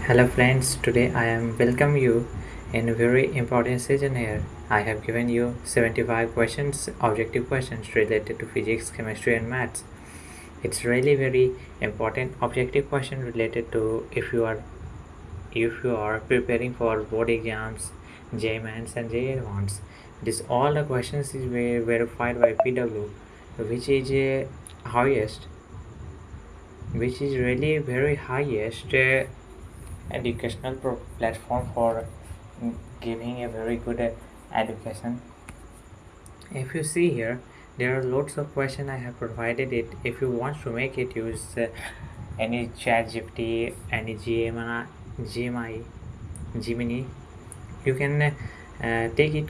Hello friends, today I am welcome you in a very important session here. I have given you 75 questions, objective questions related to physics, chemistry and maths. It's really very important objective question related to if you are preparing for board exams, JMANs and JA1s. This all the questions is verified by PW, which is highest, which is really very highest educational platform for giving a very good education. If you see here, there are lots of questions I have provided it. If you want to make it, use any chat GPT, any gmi, gemini. You can take it